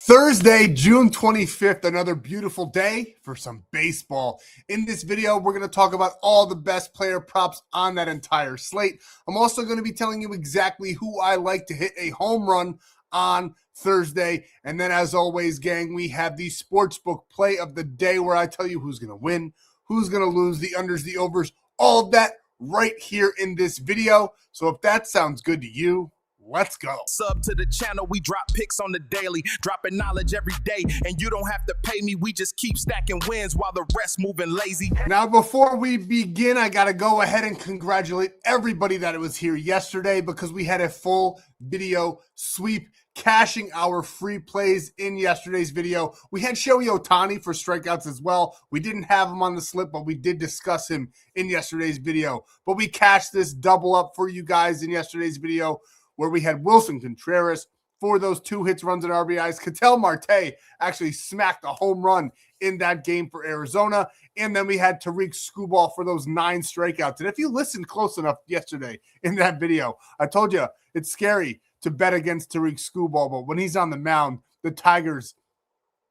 Thursday, June 25th, another beautiful day for some baseball. In this video, we're going to talk about all the best player props on that entire slate. I'm also going to be telling you exactly who I like to hit a home run on Thursday. And then as always, gang, we have the sportsbook play of the day where I tell you who's going to win, who's going to lose, the unders, the overs, all of that right here in this video. So if that sounds good to you, let's go. Sub to the channel, we drop picks on the daily, dropping knowledge every day, and you don't have to pay me, we just keep stacking wins while the rest moving lazy. Now, before we begin, I gotta go ahead and congratulate everybody that was here yesterday because we had a full video sweep cashing our free plays in yesterday's video. We had Shohei Ohtani for strikeouts as well. We didn't have him on the slip, but we did discuss him in yesterday's video. But we cashed this double up for you guys in yesterday's video, where we had Wilson Contreras for those 2 hits, runs, and RBIs. Ketel Marte actually smacked a home run in that game for Arizona. And then we had Tarik Skubal for those 9 strikeouts. And if you listened close enough yesterday in that video, I told you it's scary to bet against Tarik Skubal, but when he's on the mound, the Tigers,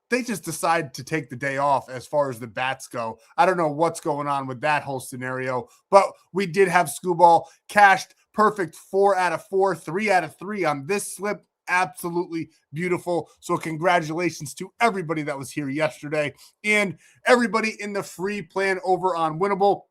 they just decide to take the day off as far as the bats go. I don't know what's going on with that whole scenario, but we did have Skubal cashed perfect 4 out of 4, 3 out of 3 on this slip. Absolutely beautiful. So congratulations to everybody that was here yesterday and everybody in the free plan over on Winible.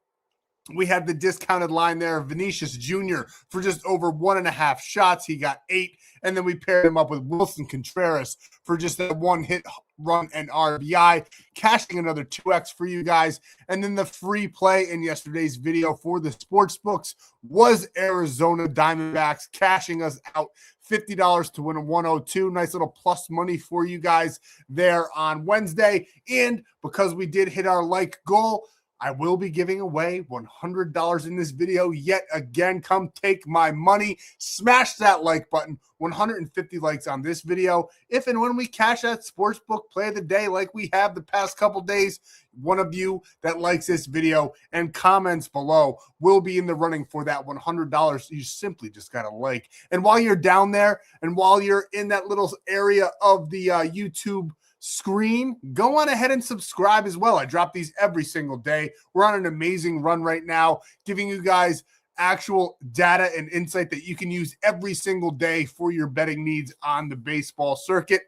We had the discounted line there, Vinicius Jr. for just over 1.5 shots. He got 8. And then we paired him up with Wilson Contreras for just that 1 hit, run, and RBI, cashing another 2x for you guys. And then the free play in yesterday's video for the sports books was Arizona Diamondbacks, cashing us out $50 to win a 102. Nice little plus money for you guys there on Wednesday. And because we did hit our like goal, I will be giving away $100 in this video yet again. Come take my money. Smash that like button. 150 likes on this video. If and when we cash that sportsbook play of the day like we have the past couple days, one of you that likes this video and comments below will be in the running for that $100. You simply just got to like. And while you're down there and while you're in that little area of the YouTube screen, go on ahead and subscribe as well. I drop these every single day. We're on an amazing run right now, giving you guys actual data and insight that you can use every single day for your betting needs on the baseball circuit.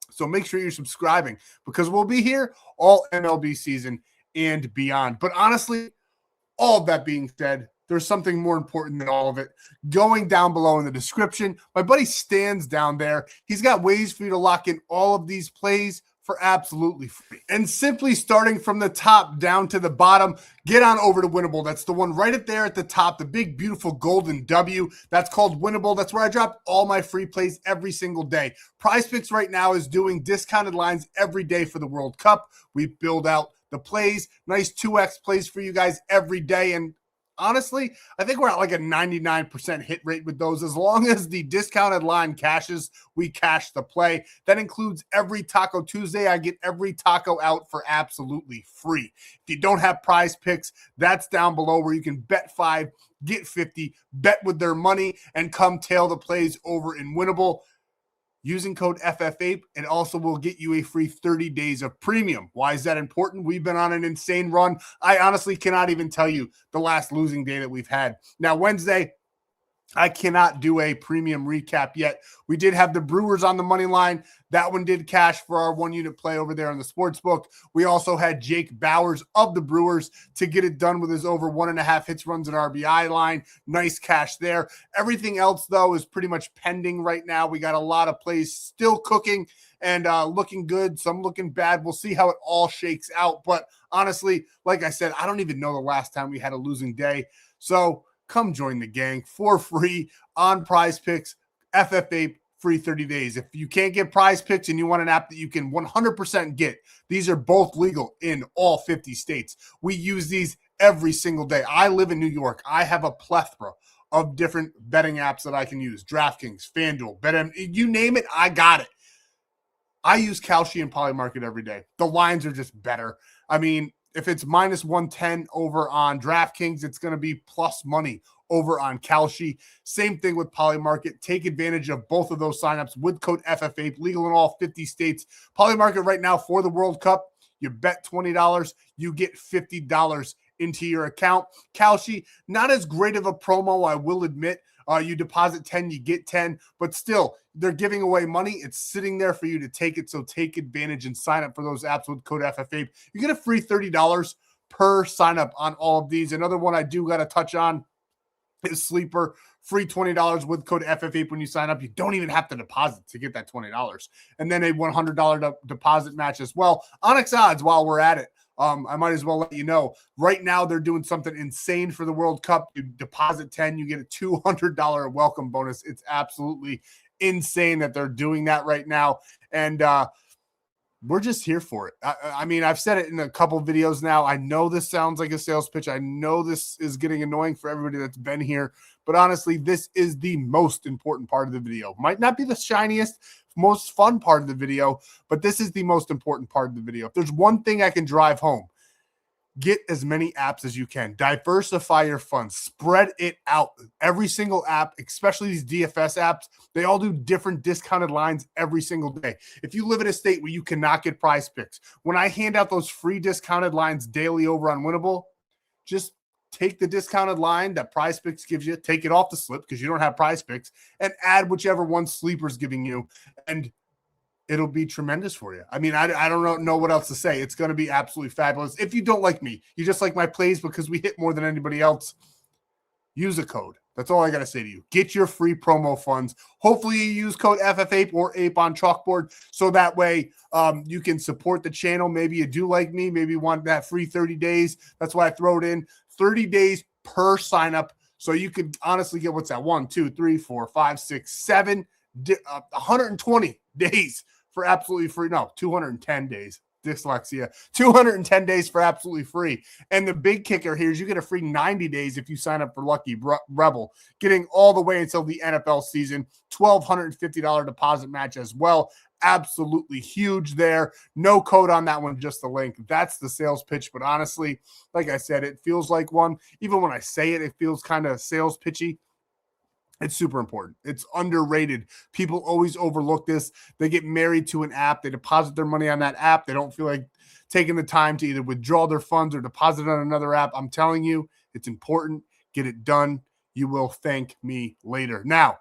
So make sure you're subscribing because we'll be here all MLB season and beyond. But honestly, all of that being said, there's something more important than all of it. Going down below in the description, my buddy Stan's down there. He's got ways for you to lock in all of these plays for absolutely free. And simply starting from the top down to the bottom, get on over to Winible. That's the one right there at the top, the big, beautiful golden W. That's called Winible. That's where I drop all my free plays every single day. Prizepicks right now is doing discounted lines every day for the World Cup. We build out the plays, nice 2x plays for you guys every day. And honestly, I think we're at like a 99% hit rate with those. As long as the discounted line cashes, we cash the play. That includes every Taco Tuesday. I get every taco out for absolutely free. If you don't have Prizepicks, that's down below where you can bet 5, get 50, bet with their money, and come tail the plays over in Winible. Using code FFAPE, it also will get you a free 30 days of premium. Why is that important? We've been on an insane run. I honestly cannot even tell you the last losing day that we've had. Now, Wednesday, I cannot do a premium recap yet. We did have the Brewers on the money line. That one did cash for our 1-unit play over there on the sports book. We also had Jake Bowers of the Brewers to get it done with his over 1.5 hits, runs, and RBI line. Nice cash there. Everything else, though, is pretty much pending right now. We got a lot of plays still cooking and looking good. Some looking bad. We'll see how it all shakes out. But honestly, like I said, I don't even know the last time we had a losing day. So come join the gang for free on Prizepicks, FFAPE, free 30 days. If you can't get Prizepicks and you want an app that you can 100% get, these are both legal in all 50 states. We use these every single day. I live in New York. I have a plethora of different betting apps that I can use. DraftKings, FanDuel, BetM, you name it, I got it. I use Kalshi and Polymarket every day. The lines are just better. I mean, if it's minus 110 over on DraftKings, it's going to be plus money over on Kalshi. Same thing with Polymarket. Take advantage of both of those signups with code FFAPE, legal in all 50 states. Polymarket right now for the World Cup, you bet $20, you get $50 into your account. Kalshi, not as great of a promo, I will admit. You deposit 10, you get 10, but still, they're giving away money. It's sitting there for you to take it, so take advantage and sign up for those apps with code FFAPE. You get a free $30 per sign up on all of these. Another one I do got to touch on is Sleeper. Free $20 with code FFAPE when you sign up. You don't even have to deposit to get that $20. And then a $100 deposit match as well. ONYX odds while we're at it. I might as well let you know. Right now, they're doing something insane for the World Cup. You deposit 10, you get a $200 welcome bonus. It's absolutely insane that they're doing that right now. And we're just here for it. I mean, I've said it in a couple videos now. I know this sounds like a sales pitch. I know this is getting annoying for everybody that's been here. But honestly, this is the most important part of the video. Might not be the shiniest, most fun part of the video, but this is the most important part of the video. If there's one thing I can drive home, get as many apps as you can. Diversify your funds. Spread it out. Every single app, especially these DFS apps, they all do different discounted lines every single day. If you live in a state where you cannot get prize picks, when I hand out those free discounted lines daily over on Winible, just take the discounted line that Prize Picks gives you, take it off the slip because you don't have Prize Picks, and add whichever one Sleeper's giving you, and it'll be tremendous for you. I mean, I don't know what else to say. It's going to be absolutely fabulous. If you don't like me, you just like my plays because we hit more than anybody else, use a code. That's all I got to say to you. Get your free promo funds. Hopefully you use code FFAPE or APE on Chalkboard so that way you can support the channel. Maybe you do like me. Maybe you want that free 30 days. That's why I throw it in. 30 days per sign up. So you could honestly get, what's that? 1, 2, 3, 4, 5, 6, 7, 120 days for absolutely free. No, 210 days. Dyslexia. 210 days for absolutely free. And the big kicker here is you get a free 90 days if you sign up for Lucky Rebel, getting all the way until the NFL season. $1,250 deposit match as well. Absolutely huge there. No code on that one, just the link. That's the sales pitch. But honestly, like I said, it feels like one. Even when I say it, it feels kind of sales pitchy. It's super important. It's underrated. People always overlook this. They get married to an app. They deposit their money on that app. They don't feel like taking the time to either withdraw their funds or deposit on another app. I'm telling you, it's important. Get it done. You will thank me later. Now,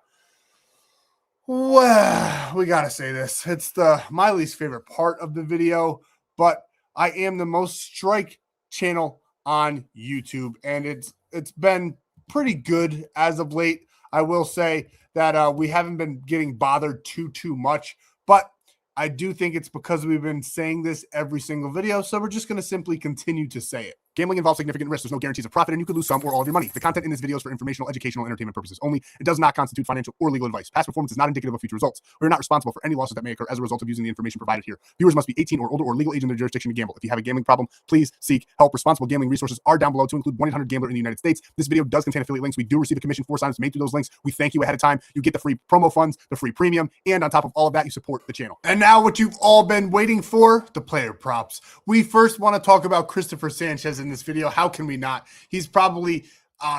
well, we got to say this. It's my least favorite part of the video, but I am the most strike channel on YouTube, and it's been pretty good as of late. I will say that we haven't been getting bothered too much, but I do think it's because we've been saying this every single video, so we're just going to simply continue to say it. Gambling involves significant risk. There's no guarantees of profit, and you could lose some or all of your money. The content in this video is for informational, educational, and entertainment purposes only. It does not constitute financial or legal advice. Past performance is not indicative of future results. We are not responsible for any losses that may occur as a result of using the information provided here. Viewers must be 18 or older or legal age in their jurisdiction to gamble. If you have a gambling problem, please seek help. Responsible gambling resources are down below to include 1-800-GAMBLER in the United States. This video does contain affiliate links. We do receive a commission for signups made through those links. We thank you ahead of time. You get the free promo funds, the free premium, and on top of all of that, you support the channel. And now what you've all been waiting for, the player props. We first want to talk about Christopher Sanchez in this video. How can we not? He's probably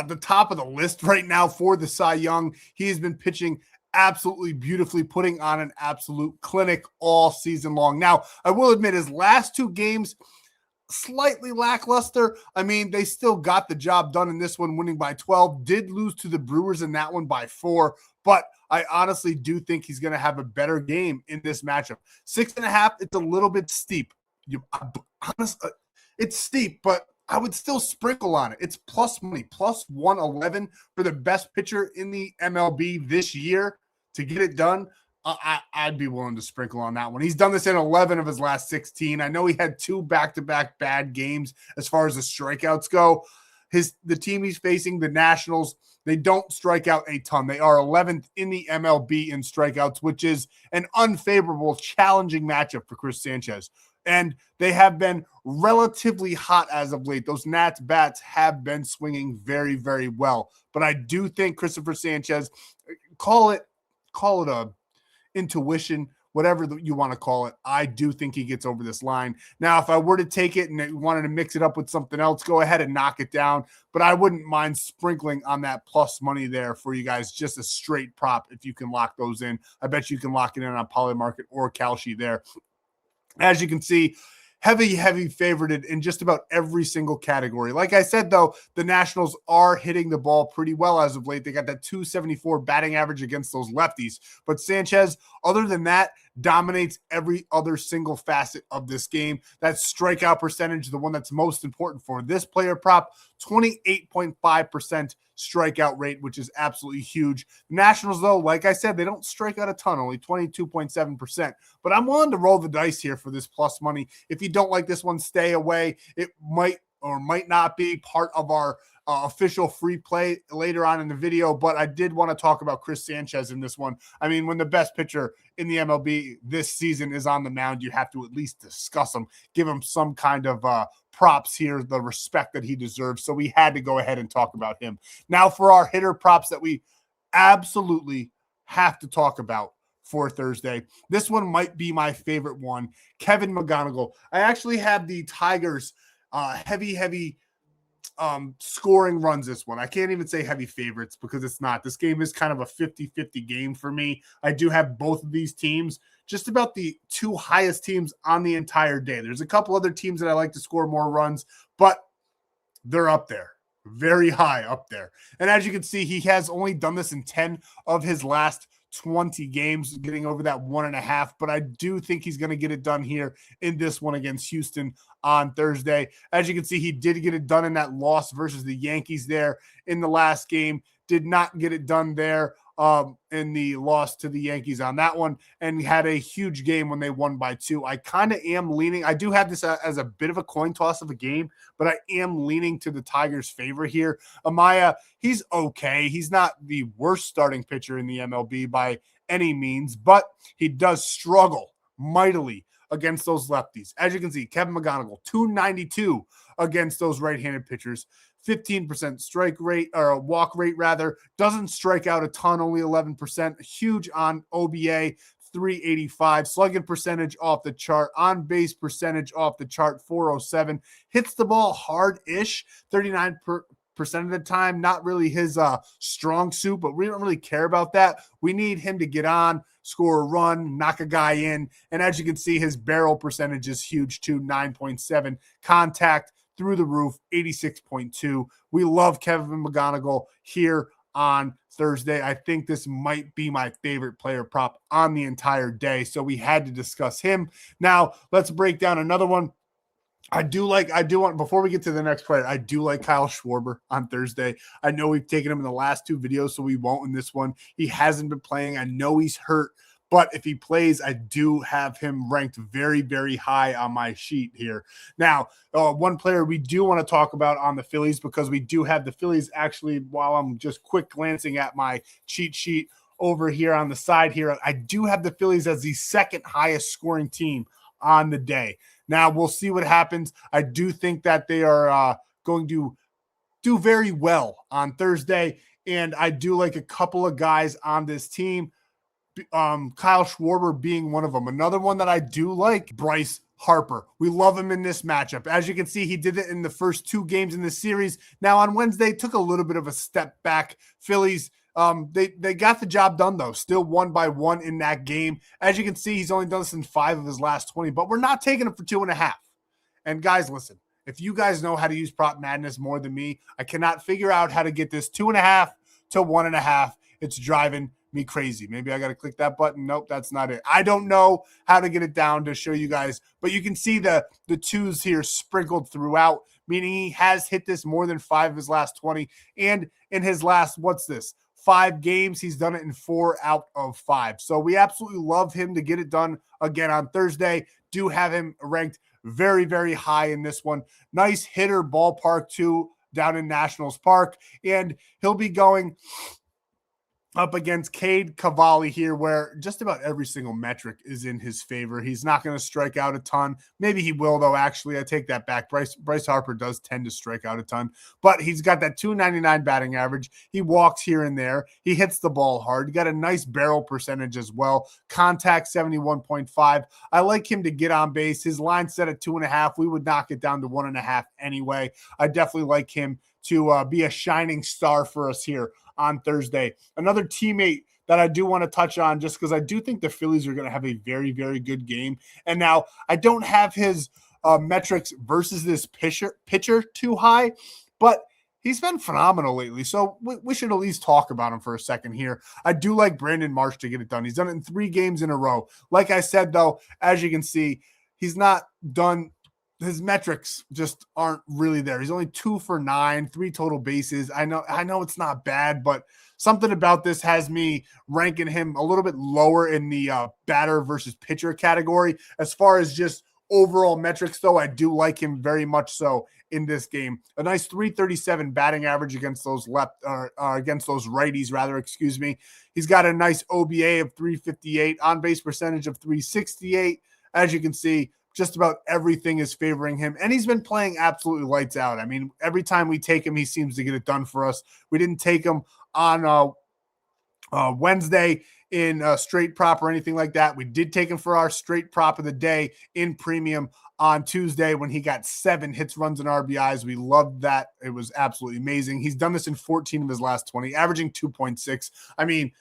the top of the list right now for the Cy Young. He has been pitching absolutely beautifully, putting on an absolute clinic all season long. Now, I will admit his last 2 games, slightly lackluster. I mean, they still got the job done in this one, winning by 12. Did lose to the Brewers in that one by 4, but I honestly do think he's going to have a better game in this matchup. 6.5, it's a little bit steep. Honestly, it's steep, but I would still sprinkle on it. It's plus money, plus 111 for the best pitcher in the MLB this year to get it done. I'd be willing to sprinkle on that one. He's done this in 11 of his last 16. I know he had 2 back-to-back bad games as far as the strikeouts go. The team he's facing, the Nationals, they don't strike out a ton. They are 11th in the MLB in strikeouts, which is an unfavorable, challenging matchup for Chris Sanchez. And they have been relatively hot as of late. Those Nats bats have been swinging very, very well. But I do think Christopher Sanchez, call it a intuition, whatever you want to call it. I do think he gets over this line. Now, if I were to take it and wanted to mix it up with something else, go ahead and knock it down. But I wouldn't mind sprinkling on that plus money there for you guys, just a straight prop if you can lock those in. I bet you can lock it in on Polymarket or Kalshi there. As you can see, heavy favorited in just about every single category. Like I said, though, the Nationals are hitting the ball pretty well as of late. They got that 274 batting average against those lefties. But Sanchez, other than that, dominates every other single facet of this game. That strikeout percentage, the one that's most important for this player prop, 28.5% strikeout rate, which is absolutely huge. The Nationals, though, like I said, they don't strike out a ton, only 22.7%. But I'm willing to roll the dice here for this plus money. If you don't like this one, stay away. It might or might not be part of our official free play later on in the video, but I did want to talk about Chris Sanchez in this one. I mean, when the best pitcher in the MLB this season is on the mound, you have to at least discuss him, give him some kind of props here, the respect that he deserves. So we had to go ahead and talk about him. Now for our hitter props that we absolutely have to talk about for Thursday. This one might be my favorite one, Kevin McGonigal. I actually have the Tigers heavy scoring runs this one. I can't even say heavy favorites because it's not. This game is kind of a 50-50 game for me. I do have both of these teams, just about the two highest teams on the entire day. There's a couple other teams that I like to score more runs, but they're up there, very high up there. And as you can see, he has only done this in 10 of his last 20 games, getting over that 1.5, but I do think he's going to get it done here in this one against Houston on Thursday. As you can see, he did get it done in that loss versus the Yankees there in the last game, did not get it done there in the loss to the Yankees on that one, and had a huge game when they won by 2. I kind of am leaning, I do have this as a bit of a coin toss of a game, but I am leaning to the Tigers' favor here. Amaya, he's okay. He's not the worst starting pitcher in the MLB by any means, but he does struggle mightily against those lefties. As you can see, Kevin McGonigal, 292 against those right-handed pitchers. 15% strike rate, or walk rate rather, doesn't strike out a ton, only 11%, huge on OBA, 385, slugging percentage off the chart, on base percentage off the chart, 407, hits the ball hard-ish, 39% of the time, not really his strong suit, but we don't really care about that. We need him to get on, score a run, knock a guy in, and as you can see, his barrel percentage is huge too, 9.7, contact through the roof, 86.2. We love Kevin McGonigal here on Thursday. I think this might be my favorite player prop on the entire day, so we had to discuss him. Now, let's break down another one. Before we get to the next player, I do like Kyle Schwarber on Thursday. I know we've taken him in the last 2 videos, so we won't in this one. He hasn't been playing. I know he's hurt, but if he plays, I do have him ranked very, very high on my sheet here. Now, one player we do want to talk about on the Phillies, because we do have the Phillies actually, while I'm just quick glancing at my cheat sheet over here on the side here, I do have the Phillies as the second highest scoring team on the day. Now, we'll see what happens. I do think that they are going to do very well on Thursday, and I do like a couple of guys on this team. Kyle Schwarber being one of them. Another one that I do like, Bryce Harper. We love him in this matchup. As you can see, he did it in the first 2 games in the series. Now on Wednesday, took a little bit of a step back. Phillies, they got the job done though. Still won by 1 in that game. As you can see, he's only done this in 5 of his last 20, but we're not taking him for 2.5. And guys, listen, if you guys know how to use Prop Madness more than me, I cannot figure out how to get this 2.5 to 1.5. It's driving me crazy. Maybe I got to click that button. Nope, that's not it. I don't know how to get it down to show you guys, but you can see the 2s here sprinkled throughout, meaning he has hit this more than 5 of his last 20. And in his last, 5 games, he's done it in 4 out of 5. So we absolutely love him to get it done again on Thursday. Do have him ranked very, very high in this one. Nice hitter ballpark too down in Nationals Park. And he'll be going up against Cade Cavalli here, where just about every single metric is in his favor. He's not going to strike out a ton. Maybe he will, though. Actually, I take that back. Bryce Harper does tend to strike out a ton, but he's got that 299 batting average. He walks here and there. He hits the ball hard. He got a nice barrel percentage as well. Contact 71.5. I like him to get on base. His line set at 2.5. We would knock it down to 1.5 anyway. I definitely like him to be a shining star for us here on Thursday. Another teammate that I do want to touch on, just because I do think the Phillies are going to have a very, very good game. And now I don't have his metrics versus this pitcher too high, but he's been phenomenal lately. So we should at least talk about him for a second here. I do like Brandon Marsh to get it done. He's done it in 3 games in a row. Like I said, though, as you can see, he's not done. His metrics just aren't really there. He's only 2 for 9, 3 total bases. I know it's not bad, but something about this has me ranking him a little bit lower in the batter versus pitcher category. As far as just overall metrics, though, I do like him very much so in this game. A nice 337 batting average against those against those righties, rather, excuse me. He's got a nice OBA of 358, on base percentage of 368. As you can see, just about everything is favoring him, and he's been playing absolutely lights out. I mean, every time we take him, he seems to get it done for us. We didn't take him on Wednesday in straight prop or anything like that. We did take him for our straight prop of the day in premium on Tuesday when he got 7 hits, runs, and RBIs. We loved that. It was absolutely amazing. He's done this in 14 of his last 20, averaging 2.6. I mean,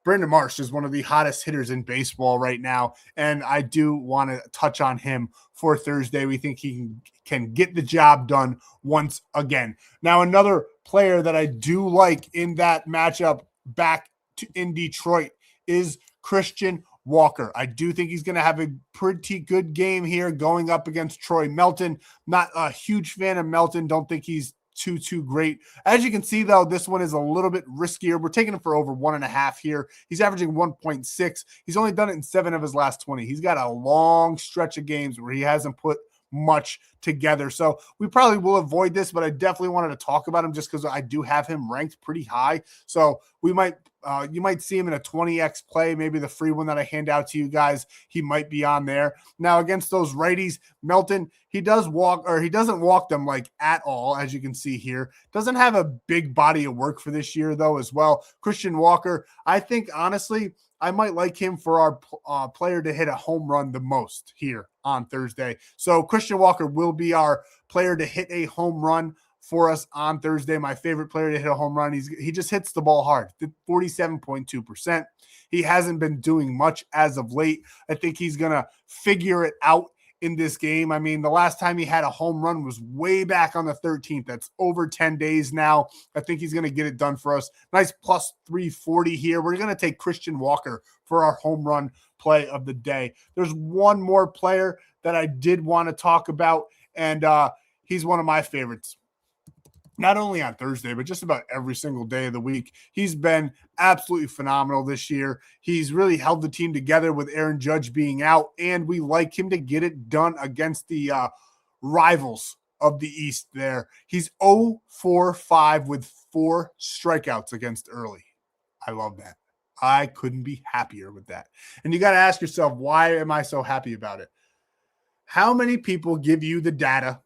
Brandon Marsh is one of the hottest hitters in baseball right now, and I do want to touch on him for Thursday. We think he can get the job done once again. Now, another player that I do like in that matchup back in Detroit is Christian Walker. I do think he's going to have a pretty good game here going up against Troy Melton. Not a huge fan of Melton. Don't think he's too great. As you can see, though, this one is a little bit riskier. We're taking him for over 1.5 here. He's averaging 1.6. He's only done it in 7 of his last 20. He's got a long stretch of games where he hasn't put much together. So we probably will avoid this, but I definitely wanted to talk about him just because I do have him ranked pretty high. So we might you might see him in a 20x play, maybe the free one that I hand out to you guys. He might be on there. Now, against those righties, Melton, he doesn't walk them like at all, as you can see here. Doesn't have a big body of work for this year, though, as well. Christian Walker, I think, honestly, I might like him for our player to hit a home run the most here on Thursday. So Christian Walker will be our player to hit a home run for us on Thursday. My favorite player to hit a home run. He just hits the ball hard, 47.2%. He hasn't been doing much as of late. I think he's going to figure it out in this game. I mean, the last time he had a home run was way back on the 13th. That's over 10 days now. I think he's going to get it done for us. Nice plus 340 here. We're going to take Christian Walker for our home run play of the day. There's one more player that I did want to talk about, and he's one of my favorites. Not only on Thursday, but just about every single day of the week. He's been absolutely phenomenal this year. He's really held the team together with Aaron Judge being out, and we like him to get it done against the rivals of the East there. He's 0-for-5 with 4 strikeouts against early. I love that. I couldn't be happier with that. And you got to ask yourself, why am I so happy about it? How many people give you the data?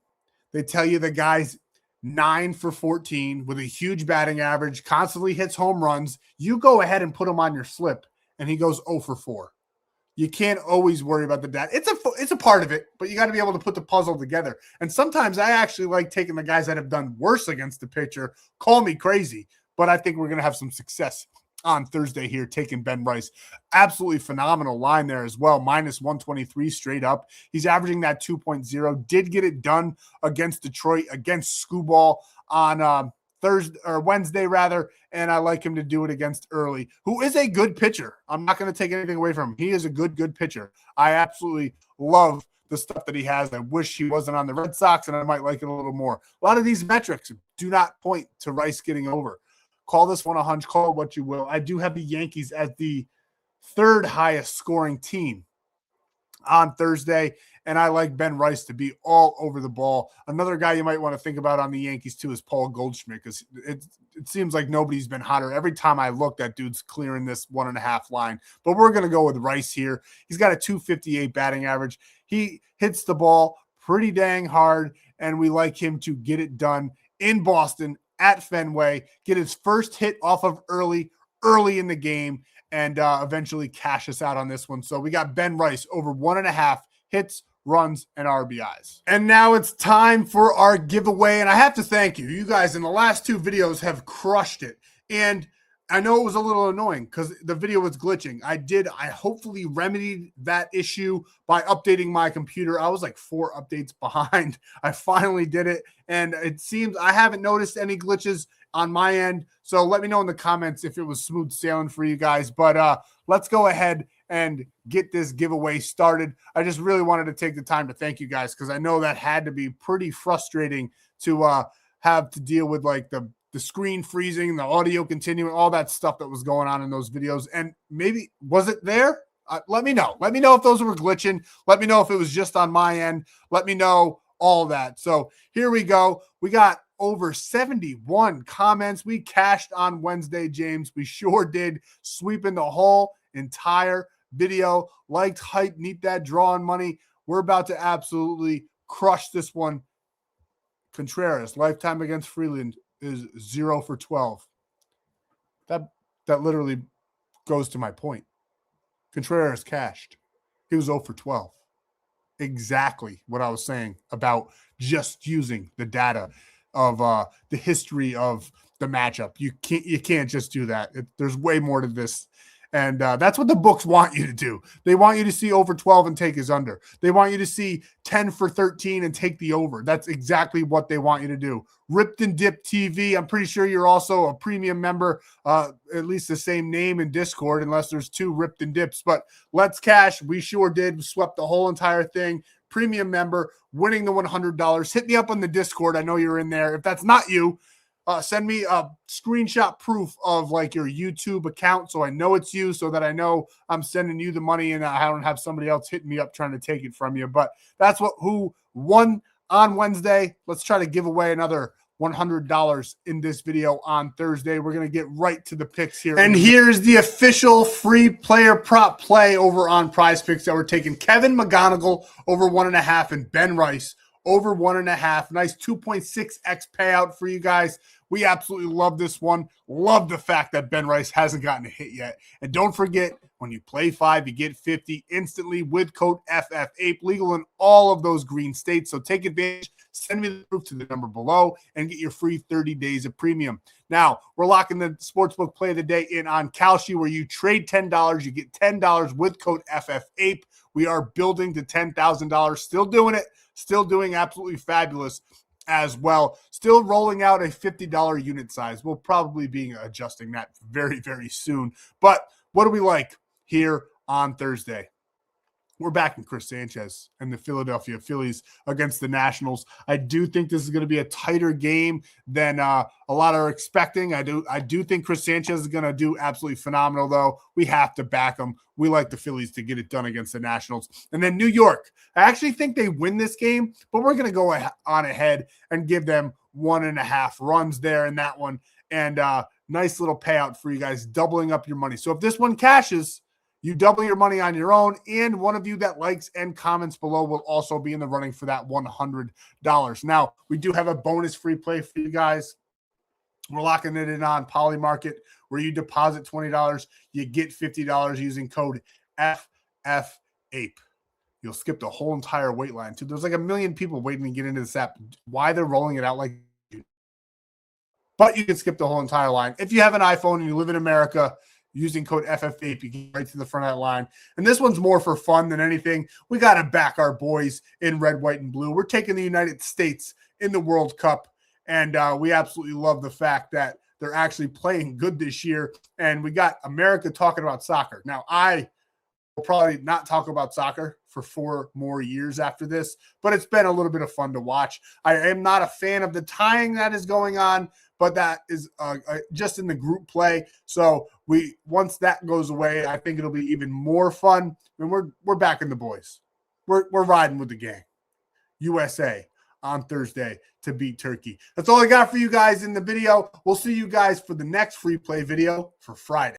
They tell you the guy's 9 for 14 with a huge batting average, constantly hits home runs. You go ahead and put him on your slip, and he goes 0-for-4. You can't always worry about the data. It's a part of it, but you got to be able to put the puzzle together. And sometimes I actually like taking the guys that have done worse against the pitcher. Call me crazy, but I think we're going to have some success on Thursday here, taking Ben Rice. Absolutely phenomenal line there as well, minus 123 straight up. He's averaging that 2.0. Did get it done against Detroit, against Skubal on Wednesday rather, and I like him to do it against Early, who is a good pitcher. I'm not going to take anything away from him. He is a good pitcher. I absolutely love the stuff that he has. I wish he wasn't on the Red Sox, and I might like it a little more. A lot of these metrics do not point to Rice getting over. Call this one a hunch, call it what you will. I do have the Yankees as the 3rd highest scoring team on Thursday, and I like Ben Rice to be all over the ball. Another guy you might want to think about on the Yankees too is Paul Goldschmidt, because it seems like nobody's been hotter. Every time I look, that dude's clearing this 1.5 line. But we're going to go with Rice here. He's got a 258 batting average. He hits the ball pretty dang hard, and we like him to get it done in Boston at Fenway, get his first hit off of early in the game, and eventually cash us out on this one. So we got Ben Rice over 1.5 hits, runs, and RBIs. And now it's time for our giveaway. And I have to thank you. You guys in the last 2 videos have crushed it. And I know it was a little annoying because the video was glitching. I hopefully remedied that issue by updating my computer. I was like 4 updates behind. I finally did it. And it seems I haven't noticed any glitches on my end. So let me know in the comments if it was smooth sailing for you guys. But let's go ahead and get this giveaway started. I just really wanted to take the time to thank you guys, because I know that had to be pretty frustrating to have to deal with, like the screen freezing, the audio continuing, all that stuff that was going on in those videos. And maybe, was it there? Let me know. Let me know if those were glitching. Let me know if it was just on my end. Let me know all that. So here we go. We got over 71 comments. We cashed on Wednesday, James. We sure did, sweeping the whole entire video. Liked, hype, need that draw on money. We're about to absolutely crush this one. Contreras, lifetime against Freeland, is 0 for 12. That literally goes to my point. Contreras cashed. He was 0 for 12. Exactly what I was saying about just using the data of the history of the matchup. You can't just do that. There's way more to this. And that's what the books want you to do. They want you to see over 12 and take his under. They want you to see 10 for 13 and take the over. That's exactly what they want you to do. Ripped and Dip TV. I'm pretty sure you're also a premium member, at least the same name in Discord, unless there's 2 Ripped and Dips. But let's cash. We sure did. We swept the whole entire thing. Premium member, winning the $100. Hit me up on the Discord. I know you're in there. If that's not you, send me a screenshot proof of like your YouTube account so I know it's you, so that I know I'm sending you the money and I don't have somebody else hitting me up trying to take it from you. But that's who won on Wednesday. Let's try to give away another $100 in this video on Thursday. We're going to get right to the picks here. And here's the official free player prop play over on Prizepicks that we're taking Kevin McGonigal over 1.5 and Ben Rice over 1.5. Nice 2.6x payout for you guys. We absolutely love this one. Love the fact that Ben Rice hasn't gotten a hit yet. And don't forget, when you play 5, you get 50 instantly with code FFAPE, legal in all of those green states. So take advantage. Send me the proof to the number below and get your free 30 days of premium. Now, we're locking the sportsbook play of the day in on Kalshi, where you trade $10, you get $10 with code FFAPE. We are building to $10,000. Still doing it. Still doing absolutely fabulous as well. Still rolling out a $50 unit size. We'll probably be adjusting that very, very soon. But what do we like here on Thursday? We're back in Chris Sanchez and the Philadelphia Phillies against the Nationals. I do think this is going to be a tighter game than a lot are expecting. I do think Chris Sanchez is going to do absolutely phenomenal, though. We have to back him. We like the Phillies to get it done against the Nationals. And then New York. I actually think they win this game, but we're going to go on ahead and give them 1.5 runs there in that one. And nice little payout for you guys, doubling up your money. So if this one cashes, you double your money on your own, and one of you that likes and comments below will also be in the running for that $100. Now, we do have a bonus free play for you guys. We're locking it in on Polymarket, where you deposit $20, you get $50 using code FFAPE. You'll skip the whole entire wait line, too. There's like 1 million people waiting to get into this app. Why they're rolling it out like that? But you can skip the whole entire line. If you have an iPhone and you live in America, using code FFAPE, you get right to the front of that line. And this one's more for fun than anything. We got to back our boys in red, white, and blue. We're taking the United States in the World Cup, and we absolutely love the fact that they're actually playing good this year. And we got America talking about soccer. Now, I will probably not talk about soccer for 4 more years after this, but it's been a little bit of fun to watch. I am not a fan of the tying that is going on, but that is just in the group play. So once that goes away, I think it'll be even more fun. And we're backing the boys. we're riding with the gang. USA on Thursday to beat Turkey. That's all I got for you guys in the video. We'll see you guys for the next free play video for Friday.